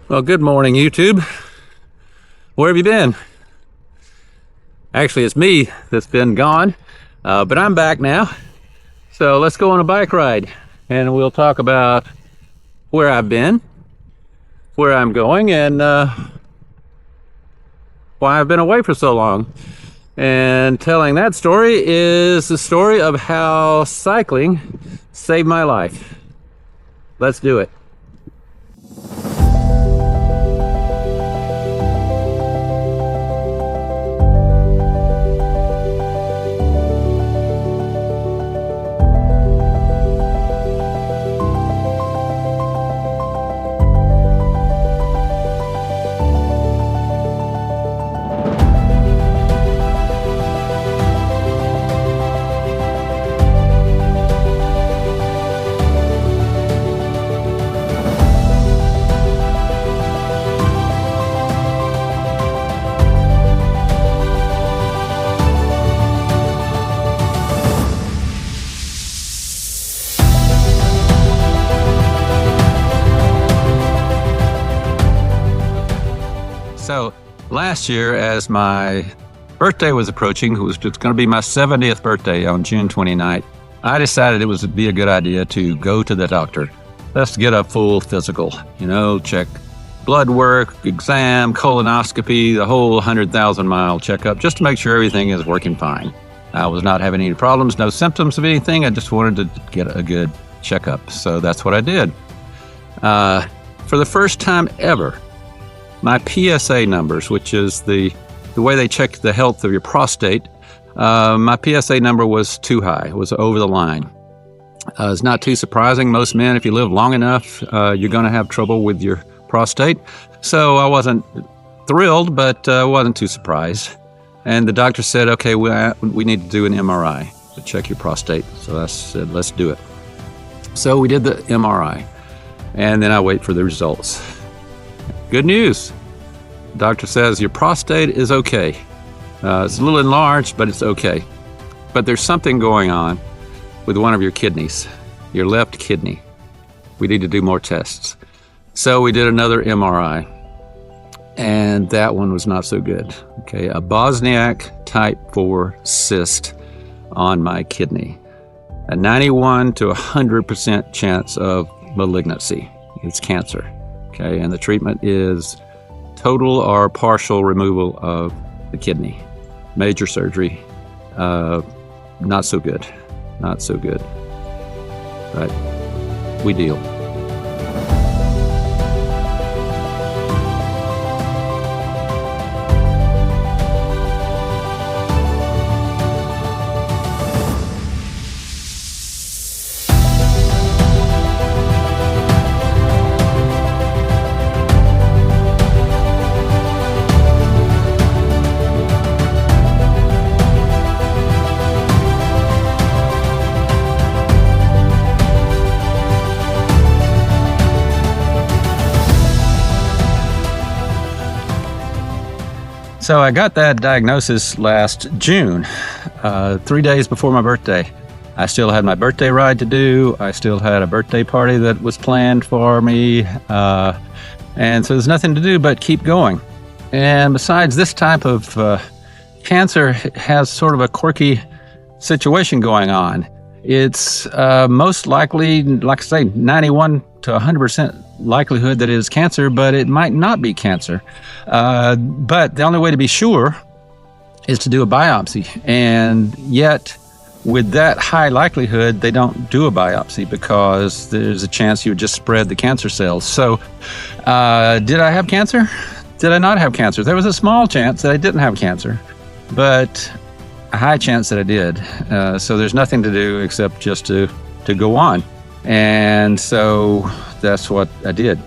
Well, good morning, YouTube. Where have you been? Actually, it's me that's been gone, but I'm back now. So let's go on a bike ride and we'll talk about where I've been, where I'm going, and why I've been away for so long. And telling that story is the story of how cycling saved my life. Let's do it. So last year, as my birthday was approaching, it was going to be my 70th birthday on June 29th, I decided it would be a good idea to go to the doctor. Let's get a full physical, check blood work, exam, colonoscopy, the whole 100,000-mile checkup, just to make sure everything is working fine. I was not having any problems, no symptoms of anything. I just wanted to get a good checkup. So that's what I did. For the first time ever, my PSA numbers, which is the way they check the health of your prostate, my PSA number was too high. It was over the line. It's not too surprising. Most men, if you live long enough, you're going to have trouble with your prostate. So I wasn't thrilled, but wasn't too surprised. And the doctor said, okay, we need to do an MRI to check your prostate. So I said, let's do it. So we did the MRI, and then I wait for the results. Good news. The doctor says your prostate is okay. It's a little enlarged, but it's okay. But there's something going on with one of your kidneys, your left kidney. We need to do more tests. So we did another MRI, and that one was not so good. Okay, a Bosniak type 4 cyst on my kidney. A 91 to 100% chance of malignancy. It's cancer. Okay, and the treatment is total or partial removal of the kidney. Major surgery. Not so good. Not so good. But we deal. So I got that diagnosis last June, 3 days before my birthday. I still had my birthday ride to do. I still had a birthday party that was planned for me. And so there's nothing to do but keep going. And besides, this type of cancer has sort of a quirky situation going on. It's most likely, like I say, 91 to 100% likelihood that it is cancer, but it might not be cancer. But the only way to be sure is to do a biopsy. And yet, with that high likelihood, they don't do a biopsy because there's a chance you would just spread the cancer cells. So, did I have cancer? Did I not have cancer? There was a small chance that I didn't have cancer, but a high chance that I did. So there's nothing to do except just to go on. And so that's what I did.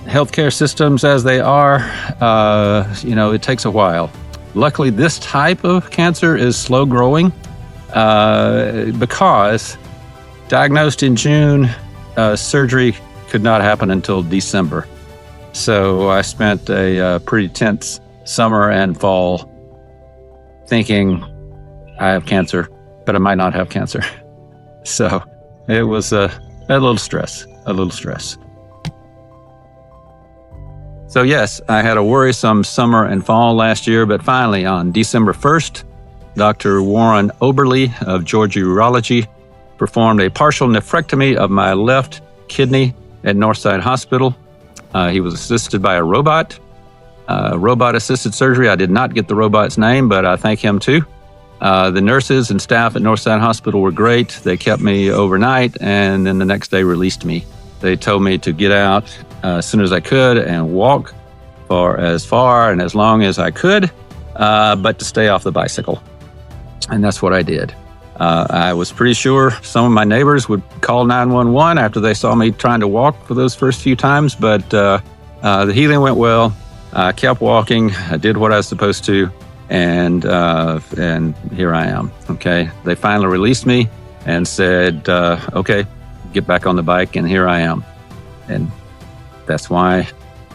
Healthcare systems as they are, it takes a while. Luckily, this type of cancer is slow growing because diagnosed in June, surgery could not happen until December. So I spent a pretty tense summer and fall thinking I have cancer, but I might not have cancer. So it was a little stress. So yes, I had a worrisome summer and fall last year, but finally on December 1st, Dr. Warren Oberly of Georgia Urology performed a partial nephrectomy of my left kidney at Northside Hospital. He was assisted by a robot assisted surgery. I did not get the robot's name, but I thank him too. The nurses and staff at Northside Hospital were great. They kept me overnight and then the next day released me. They told me to get out as soon as I could and walk for as far and as long as I could, but to stay off the bicycle. And that's what I did. I was pretty sure some of my neighbors would call 911 after they saw me trying to walk for those first few times, but the healing went well. I kept walking. I did what I was supposed to, and here I am. Okay, they finally released me and said, "Okay, get back on the bike," and here I am. And that's why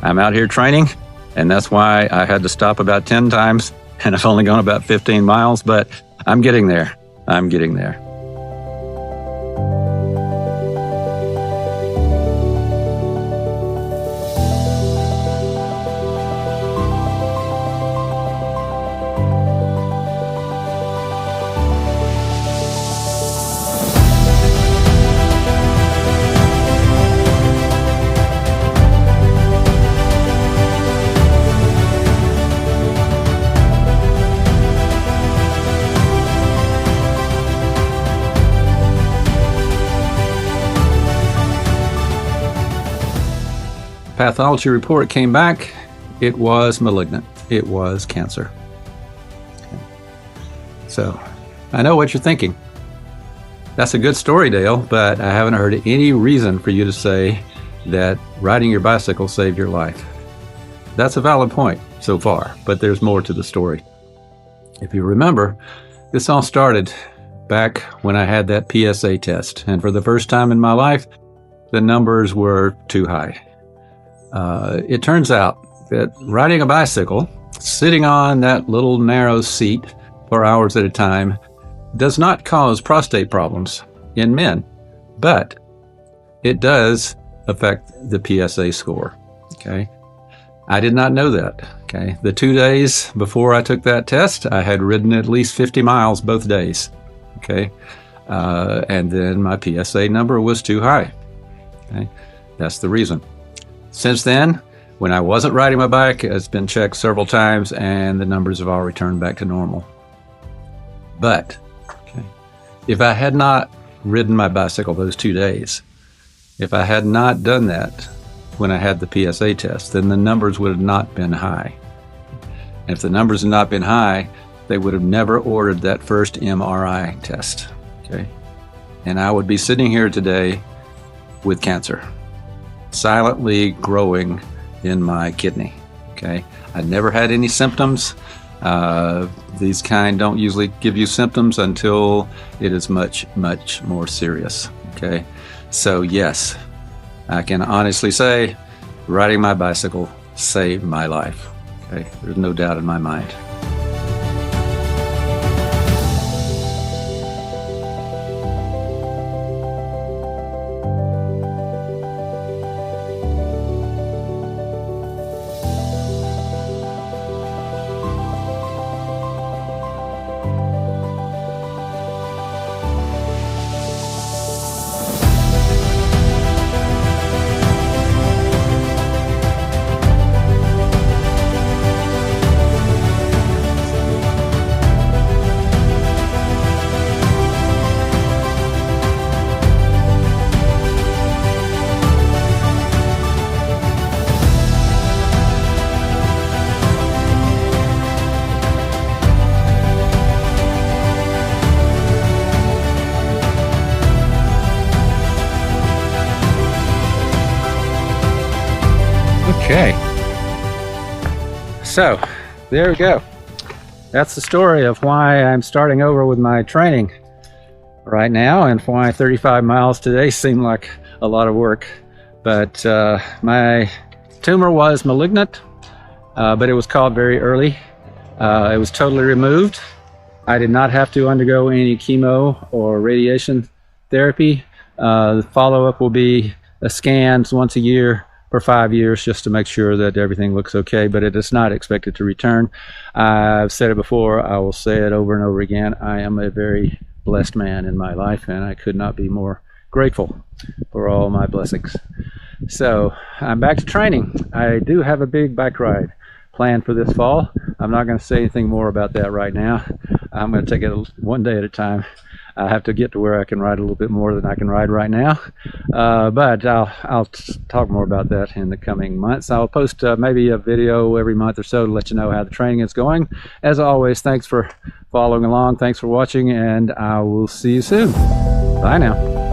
I'm out here training, and that's why I had to stop about 10 times, and I've only gone about 15 miles, but I'm getting there. I'm getting there. Pathology report came back. It was malignant. It was cancer. So I know what you're thinking. That's a good story, Dale, but I haven't heard any reason for you to say that riding your bicycle saved your life. That's a valid point so far, but there's more to the story. If you remember, this all started back when I had that PSA test, and for the first time in my life, the numbers were too high. It turns out that riding a bicycle, sitting on that little narrow seat for hours at a time, does not cause prostate problems in men, but it does affect the PSA score. Okay. I did not know that. Okay. The 2 days before I took that test, I had ridden at least 50 miles both days. Okay. And then my PSA number was too high. Okay. That's the reason. Since then, when I wasn't riding my bike, it's been checked several times and the numbers have all returned back to normal. But if I had not ridden my bicycle those 2 days, if I had not done that when I had the PSA test, then the numbers would have not been high. And if the numbers had not been high, they would have never ordered that first MRI test. Okay. And I would be sitting here today with cancer, silently growing in my kidney. Okay. I never had any symptoms. These kind don't usually give you symptoms until it is much, much more serious. Okay. So yes, I can honestly say riding my bicycle saved my life. Okay. There's no doubt in my mind. Okay, so there we go. That's the story of why I'm starting over with my training right now and why 35 miles today seemed like a lot of work. But my tumor was malignant, but it was caught very early. It was totally removed. I did not have to undergo any chemo or radiation therapy. The follow-up will be scans once a year for 5 years just to make sure that everything looks okay, but it is not expected to return. I've said it before, I will say it over and over again. I am a very blessed man in my life, and I could not be more grateful for all my blessings. So I'm back to training. I do have a big bike ride planned for this fall. I'm not going to say anything more about that right now. I'm going to take it one day at a time. I have to get to where I can ride a little bit more than I can ride right now, but I'll talk more about that in the coming months. I'll post maybe a video every month or so to let you know how the training is going. As always, thanks for following along, thanks for watching, and I will see you soon. Bye now.